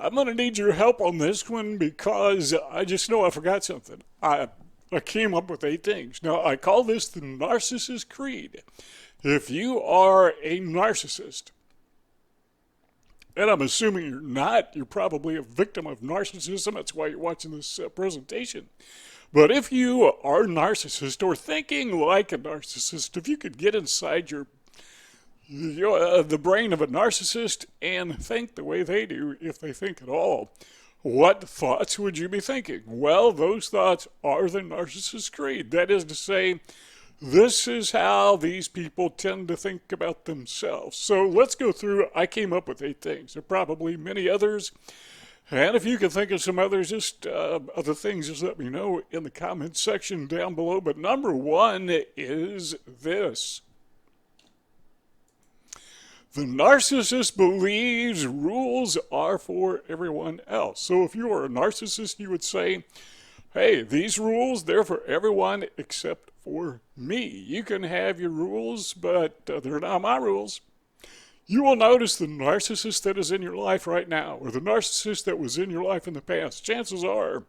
I'm going to need your help on this one because I just know I forgot something. I came up with 8 things. Now, I call this the Narcissist Creed. If you are a narcissist, and I'm assuming you're not, you're probably a victim of narcissism. That's why you're watching this presentation. But if you are a narcissist or thinking like a narcissist, if you could get inside the brain of a narcissist and think the way they do, if they think at all, what thoughts would you be thinking? Well, those thoughts are the narcissist creed. That is to say, this is how these people tend to think about themselves. So let's go through. I came up with 8 things. There are probably many others. And if you can think of some others, just other things, just let me know in the comments section down below. But number 1 is this. The narcissist believes rules are for everyone else. So if you are a narcissist, you would say, hey, these rules, they're for everyone except for me. You can have your rules, but they're not my rules. You will notice the narcissist that is in your life right now, or the narcissist that was in your life in the past. Chances are,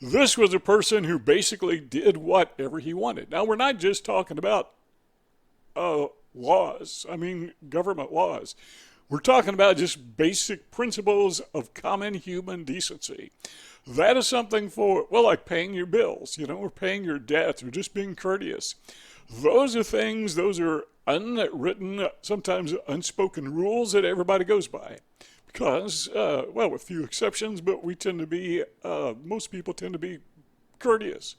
this was a person who basically did whatever he wanted. Now, we're not just talking about laws, government laws. We're talking about just basic principles of common human decency. That is something for, well, like paying your bills, or paying your debts, or just being courteous. Those are things, those are unwritten, sometimes unspoken rules that everybody goes by. Because, well, with few exceptions, but we tend to be, most people tend to be courteous.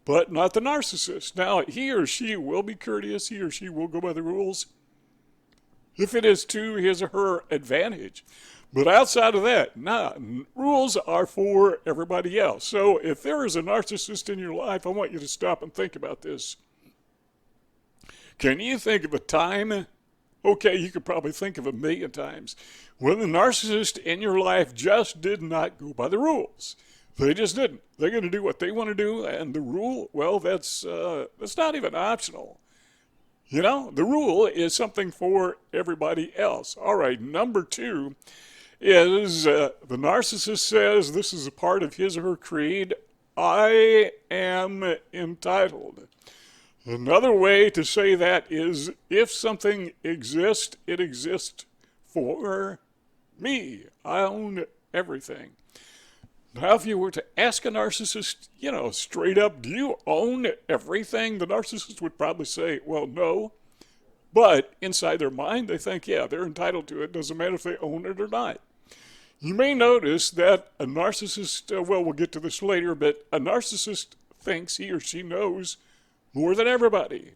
But not the narcissist. Now, he or she will be courteous, he or she will go by the rules, if it is to his or her advantage. But outside of that, rules are for everybody else. So if there is a narcissist in your life, I want you to stop and think about this. Can you think of a time? Okay, you could probably think of 1,000,000 times when the narcissist in your life just did not go by the rules. They just didn't. They're going to do what they want to do, and the rule, well, that's not even optional. The rule is something for everybody else. All right, number 2 is the narcissist says, this is a part of his or her creed, I am entitled. Another way to say that is, if something exists, it exists for me. I own everything. Now, if you were to ask a narcissist, straight up, do you own everything? The narcissist would probably say, well, no. But inside their mind, they think, yeah, they're entitled to it. Doesn't matter if they own it or not. You may notice that a narcissist, well, we'll get to this later, but a narcissist thinks he or she knows more than everybody.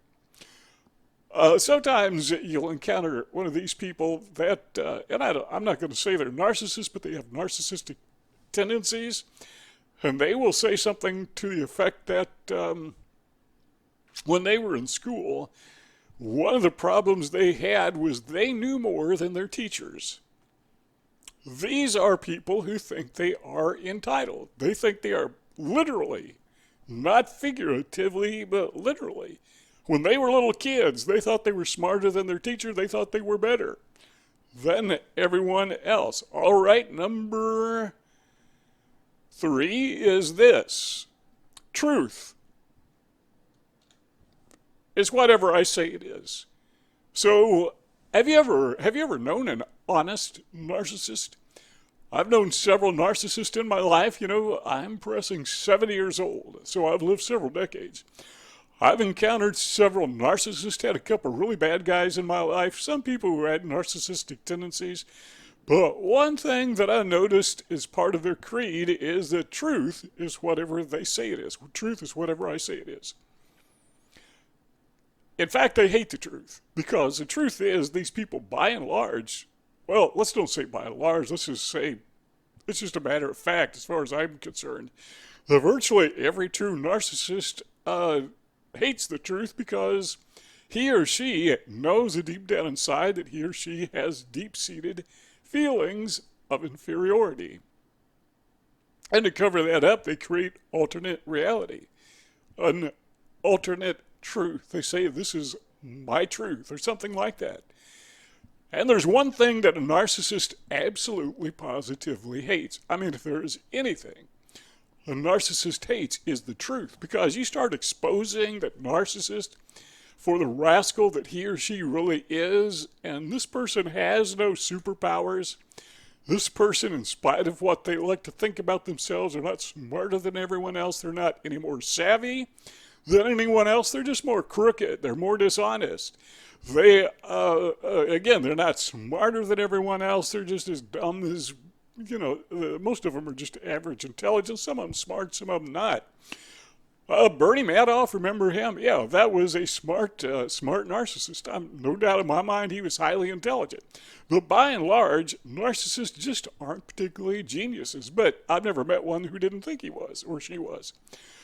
Sometimes you'll encounter one of these people that, and I'm not going to say they're narcissists, but they have narcissistic tendencies, and they will say something to the effect that when they were in school, one of the problems they had was they knew more than their teachers. These are people who think they are entitled. They think they are literally, not figuratively, but literally. When they were little kids, they thought they were smarter than their teacher. They thought they were better than everyone else. All right, number 3 is this. Truth is whatever I say it is. So, have you ever known an honest narcissist? I've known several narcissists in my life. I'm pressing 70 years old, so I've lived several decades. I've encountered several narcissists, had a couple really bad guys in my life, some people who had narcissistic tendencies. But one thing that I noticed as part of their creed is that truth is whatever they say it is. Truth is whatever I say it is. In fact, they hate the truth, because the truth is these people, by and large, well, let's don't say by and large, let's just say it's just a matter of fact as far as I'm concerned, that virtually every true narcissist hates the truth because he or she knows deep down inside that he or she has deep-seated feelings of inferiority. And to cover that up, they create alternate reality, an alternate truth. They say, this is my truth, or something like that. And there's one thing that a narcissist absolutely positively hates. I mean, if there is anything a narcissist hates, is the truth. Because you start exposing that narcissist for the rascal that he or she really is, and this person has no superpowers. This person, in spite of what they like to think about themselves, are not smarter than everyone else. They're not any more savvy than anyone else. They're just more crooked. They're more dishonest. They, again, they're not smarter than everyone else. They're just as dumb as, most of them are just average intelligence. Some of them smart, some of them not. Bernie Madoff, remember him? Yeah, that was a smart narcissist. No doubt in my mind he was highly intelligent. But by and large, narcissists just aren't particularly geniuses. But I've never met one who didn't think he was or she was.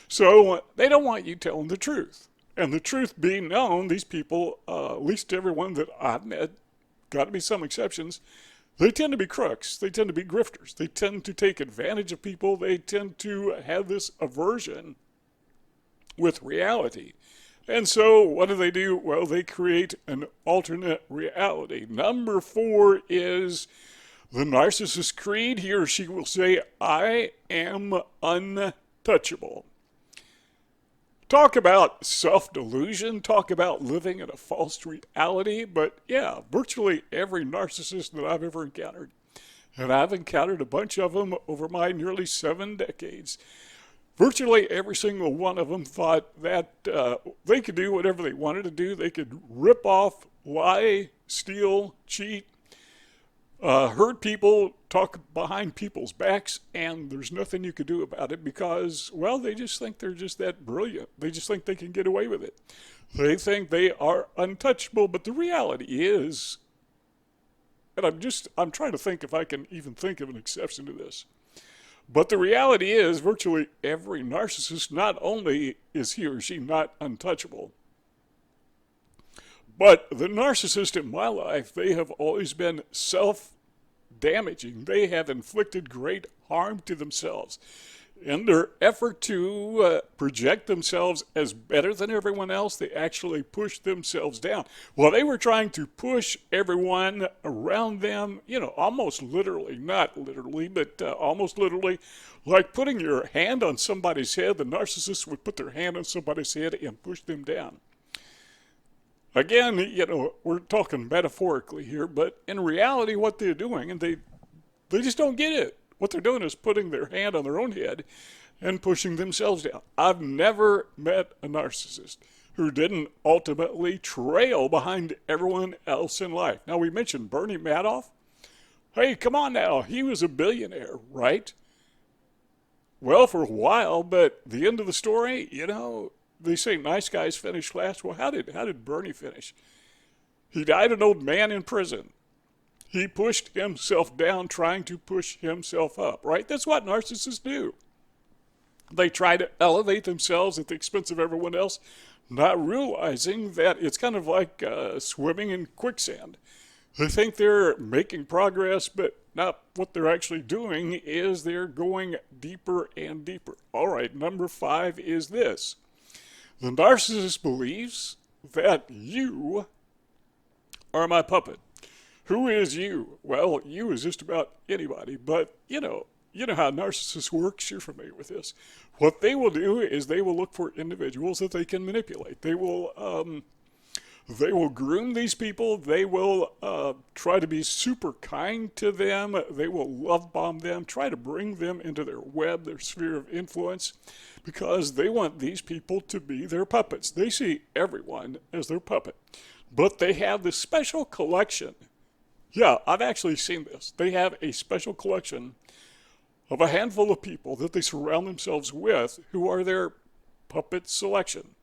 So they don't want you telling the truth. And the truth being known, these people, at least everyone that I've met, got to be some exceptions, they tend to be crooks. They tend to be grifters. They tend to take advantage of people. They tend to have this aversion with reality. And so what do? Well, they create an alternate reality. Number 4 is the narcissist creed. He or she will say, I am untouchable. Talk about self-delusion, talk about living in a false reality, but yeah, virtually every narcissist that I've ever encountered, and I've encountered a bunch of them over my nearly 7 decades, virtually every single one of them thought that they could do whatever they wanted to do. They could rip off, lie, steal, cheat, hurt people, talk behind people's backs, and there's nothing you could do about it because, well, they just think they're just that brilliant. They just think they can get away with it. They think they are untouchable, but the reality is, and I'm trying to think if I can even think of an exception to this, but the reality is virtually every narcissist, not only is he or she not untouchable, but the narcissist in my life, they have always been self-damaging. They have inflicted great harm to themselves. In their effort to project themselves as better than everyone else, they actually push themselves down. Well, they were trying to push everyone around them, almost literally, not literally, but almost literally, like putting your hand on somebody's head. The narcissist would put their hand on somebody's head and push them down. Again, we're talking metaphorically here, but in reality, what they're doing, and they just don't get it. What they're doing is putting their hand on their own head and pushing themselves down. I've never met a narcissist who didn't ultimately trail behind everyone else in life. Now, we mentioned Bernie Madoff. Hey, come on now. He was a billionaire, right? Well, for a while, but the end of the story, they say nice guys finish last. Well, how did Bernie finish? He died an old man in prison. He pushed himself down trying to push himself up, right? That's what narcissists do. They try to elevate themselves at the expense of everyone else, not realizing that it's kind of like swimming in quicksand. They think they're making progress, but not what they're actually doing is they're going deeper and deeper. All right, number 5 is this. The narcissist believes that you are my puppet. Who is you? Well, you is just about anybody, but you know how narcissists works. You're familiar with this. What they will do is they will look for individuals that they can manipulate. They will groom these people. They will try to be super kind to them. They will love bomb them, try to bring them into their web, their sphere of influence, because they want these people to be their puppets. They see everyone as their puppet, but they have this special collection. Yeah, I've actually seen this. They have a special collection of a handful of people that they surround themselves with who are their puppet selection.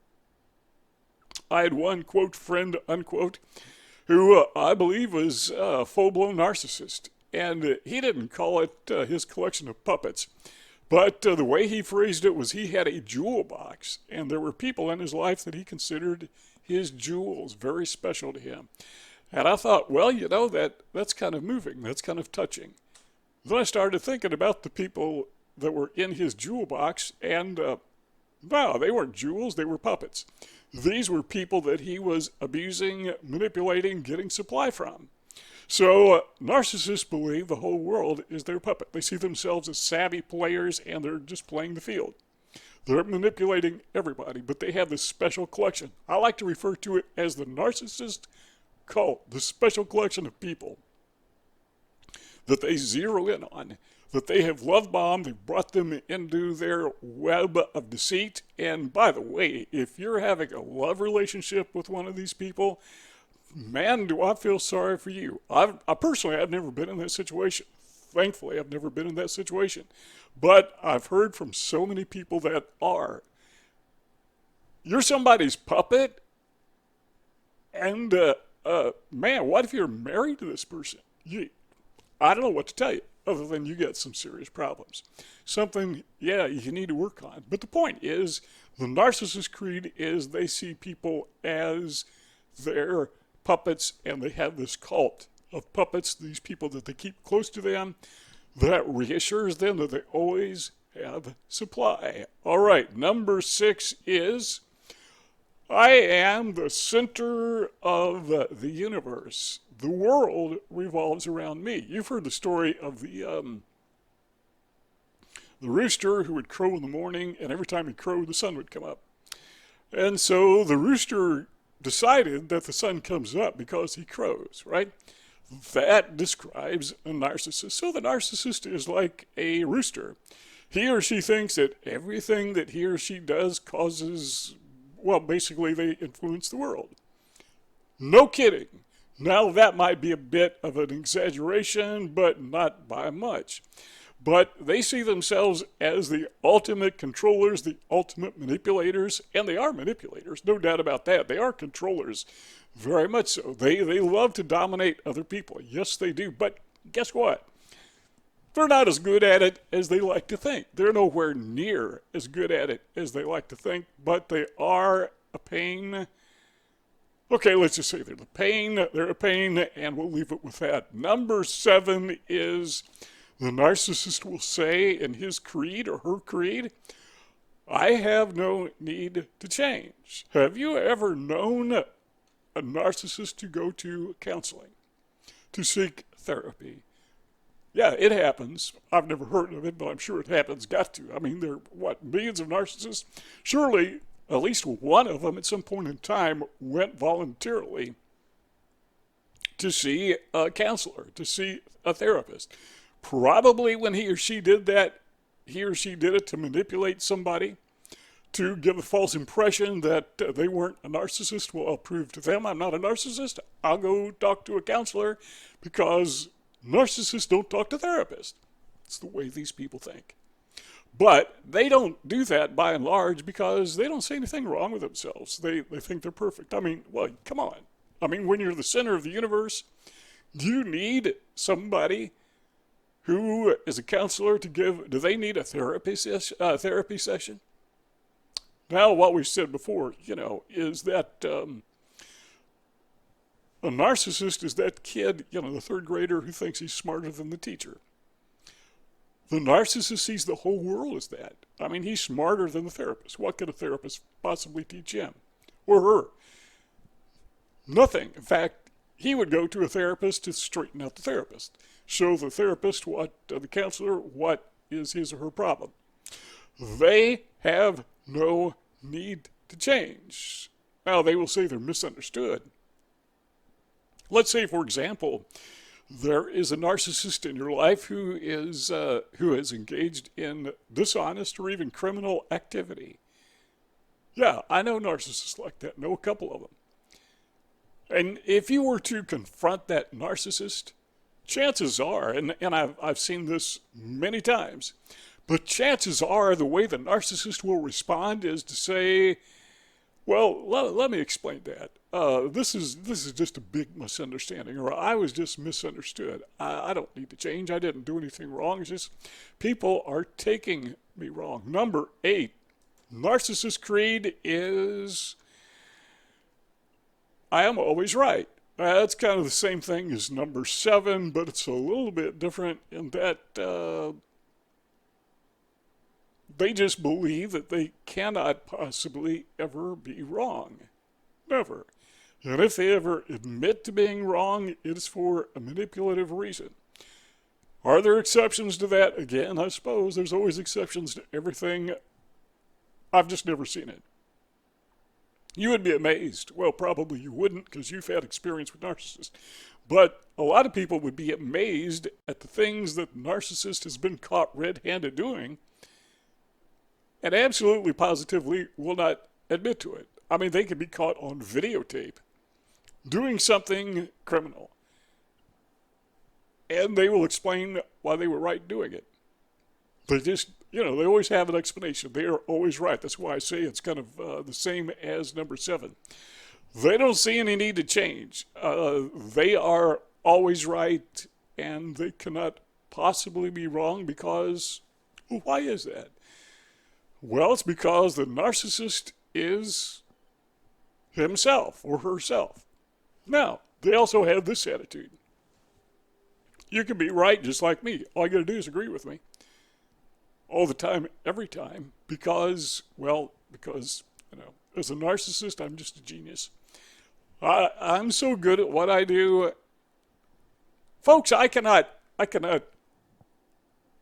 I had one, quote, friend, unquote, who I believe was a full-blown narcissist. And he didn't call it his collection of puppets. But the way he phrased it was he had a jewel box. And there were people in his life that he considered his jewels, very special to him. And I thought, well, that's kind of moving. That's kind of touching. Then I started thinking about the people that were in his jewel box, and no, they weren't jewels, they were puppets. These were people that he was abusing, manipulating, getting supply from. So narcissists believe the whole world is their puppet. They see themselves as savvy players and they're just playing the field. They're manipulating everybody, but they have this special collection. I like to refer to it as the narcissist cult, the special collection of people that they zero in on, that they have love bombed, they've brought them into their web of deceit. And by the way, if you're having a love relationship with one of these people, man, do I feel sorry for you. I personally, I've never been in that situation. Thankfully, I've never been in that situation. But I've heard from so many people that are. You're somebody's puppet, and man, what if you're married to this person? I don't know what to tell you, other than you got some serious problems. Something, yeah, you need to work on. But the point is, the narcissist creed is they see people as their puppets, and they have this cult of puppets, these people that they keep close to them, that reassures them that they always have supply. All right, number 6 is, I am the center of the universe. The world revolves around me. You've heard the story of the rooster who would crow in the morning, and every time he crowed, the sun would come up. And so the rooster decided that the sun comes up because he crows, right? That describes a narcissist. So the narcissist is like a rooster. He or she thinks that everything that he or she does causes, well, basically they influence the world. No kidding. Now that might be a bit of an exaggeration, but not by much. But they see themselves as the ultimate controllers, the ultimate manipulators, and they are manipulators, no doubt about that. They are controllers, very much so. They love to dominate other people. Yes, they do. But guess what? They're not as good at it as they like to think. They're nowhere near as good at it as they like to think, but they are a pain. Okay, let's just say they're a pain, and we'll leave it with that. Number 7 is, the narcissist will say in his creed or her creed, I have no need to change. Have you ever known a narcissist to go to counseling, to seek therapy? Yeah, it happens. I've never heard of it, but I'm sure it happens. Got to. I mean, there are, millions of narcissists? Surely at least one of them at some point in time went voluntarily to see a counselor, to see a therapist. Probably when he or she did that, he or she did it to manipulate somebody, to give a false impression that they weren't a narcissist. Well, I'll prove to them I'm not a narcissist. I'll go talk to a counselor, because narcissists don't talk to therapists. It's the way these people think. But they don't do that by and large because they don't see anything wrong with themselves. They think they're perfect. I mean, well, come on. I mean, when you're the center of the universe, you need somebody who is a counselor to give. Do they need a therapy session? Now, what we said before, is that a narcissist is that kid, the third grader who thinks he's smarter than the teacher. The narcissist sees the whole world as that. I mean, he's smarter than the therapist. What could a therapist possibly teach him or her? Nothing. In fact, he would go to a therapist to straighten out the therapist. Show the therapist the counselor, what is his or her problem. They have no need to change. Now, they will say they're misunderstood. Let's say, for example, there is a narcissist in your life who is engaged in dishonest or even criminal activity. Yeah, I know narcissists like that. Know a couple of them. And if you were to confront that narcissist, chances are, and I've seen this many times, but chances are the way the narcissist will respond is to say, well, let me explain that. This is just a big misunderstanding, or I was just misunderstood. I don't need to change. I didn't do anything wrong. It's just people are taking me wrong. Number 8, narcissist creed is, I am always right. That's kind of the same thing as number 7, but it's a little bit different in that they just believe that they cannot possibly ever be wrong. Never. And if they ever admit to being wrong, it is for a manipulative reason. Are there exceptions to that? Again, I suppose there's always exceptions to everything. I've just never seen it. You would be amazed. Well, probably you wouldn't because you've had experience with narcissists. But a lot of people would be amazed at the things that the narcissist has been caught red-handed doing and absolutely positively will not admit to it. I mean, they could be caught on videotape doing something criminal, and they will explain why they were right doing it. They just, they always have an explanation. They are always right. That's why I say it's kind of the same as number 7. They don't see any need to change. They are always right, and they cannot possibly be wrong because, well, why is that? Well, it's because the narcissist is himself or herself. Now, they also have this attitude. You can be right just like me. All you got to do is agree with me. All the time, every time, because, as a narcissist, I'm just a genius. I'm so good at what I do. Folks, I cannot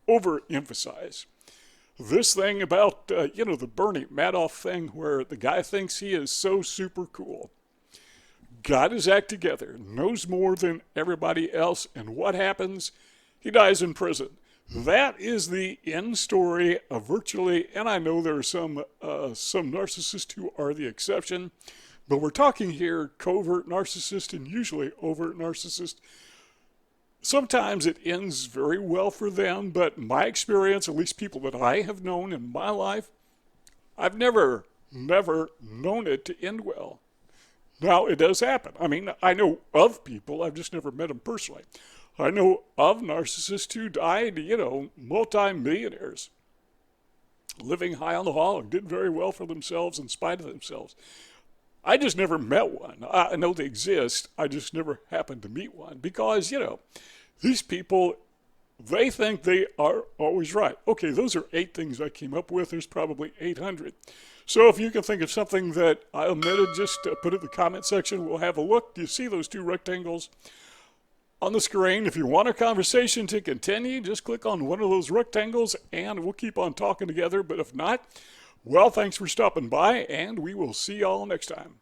overemphasize this thing about, the Bernie Madoff thing where the guy thinks he is so super cool. Got his act together, knows more than everybody else, and what happens? He dies in prison. That is the end story of virtually, and I know there are some narcissists who are the exception, but we're talking here covert narcissist and usually overt narcissist. Sometimes it ends very well for them, but my experience, at least people that I have known in my life, I've never known it to end well. Now, it does happen. I mean, I know of people, I've just never met them personally. I know of narcissists who died, multi-millionaires, living high on the hog, did very well for themselves in spite of themselves. I just never met one. I know they exist. I just never happened to meet one because, these people, they think they are always right. Okay, those are 8 things I came up with. There's probably 800. So if you can think of something that I omitted, just put it in the comment section. We'll have a look. Do you see those 2 rectangles on the screen? If you want our conversation to continue, just click on one of those rectangles and we'll keep on talking together. But if not, well, thanks for stopping by and we will see y'all next time.